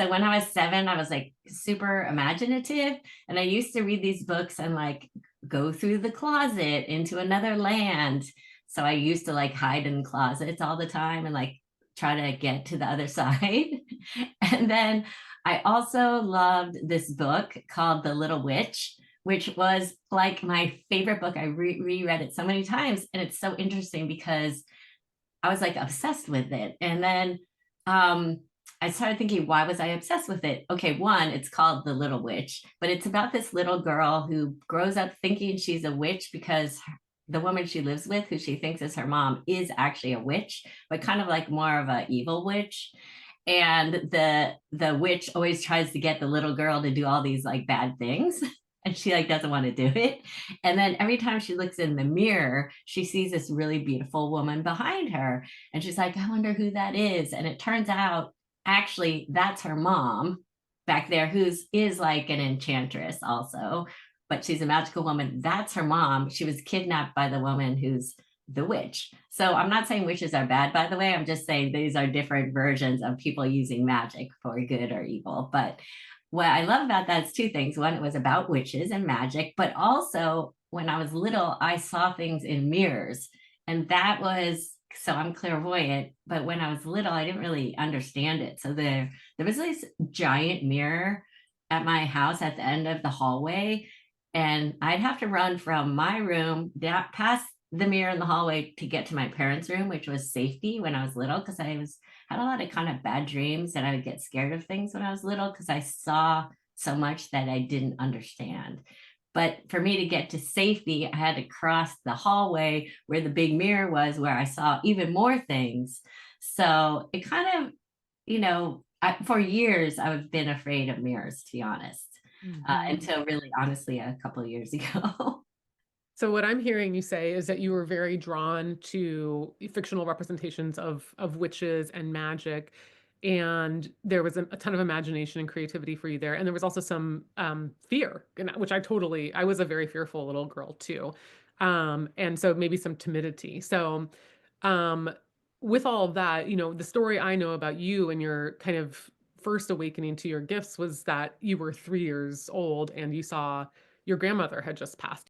So when I was 7, I was like super imaginative. And I used to read these books and like go through the closet into another land. So I used to like hide in closets all the time and like try to get to the other side. And then I also loved this book called The Little Witch, which was like my favorite book. I reread it so many times. And it's so interesting because I was like obsessed with it. And then I started thinking, why was I obsessed with it? Okay, one, it's called The Little Witch, but it's about this little girl who grows up thinking she's a witch because the woman she lives with, who she thinks is her mom, is actually a witch, but kind of like more of an evil witch. And the witch always tries to get the little girl to do all these like bad things. And she like doesn't want to do it. And then every time she looks in the mirror, she sees this really beautiful woman behind her. And she's like, I wonder who that is. And it turns out actually that's her mom back there, who's is like an enchantress also, but she's a magical woman. That's her mom. She was kidnapped by the woman who's the witch. So I'm not saying witches are bad, by the way. I'm just saying these are different versions of people using magic for good or evil. But what I love about that is two things. One, it was about witches and magic, but also when I was little, I saw things in mirrors. And that was, so I'm clairvoyant, but when I was little, I didn't really understand it. So there was this giant mirror at my house at the end of the hallway. And I'd have to run from my room down past the mirror in the hallway to get to my parents' room, which was safety when I was little, because I was had a lot of kind of bad dreams and I would get scared of things when I was little because I saw so much that I didn't understand. But for me to get to safety, I had to cross the hallway where the big mirror was, where I saw even more things. So it kind of, for years, I've been afraid of mirrors, to be honest, Mhm. until really honestly a couple of years ago. So what I'm hearing you say is that you were very drawn to fictional representations of witches and magic, and there was a ton of imagination and creativity for you there, and there was also some fear, and which I was a very fearful little girl too, and so maybe some timidity. So, um, with all of that, the story I know about you and your kind of first awakening to your gifts was that you were 3 years old and you saw your grandmother had just passed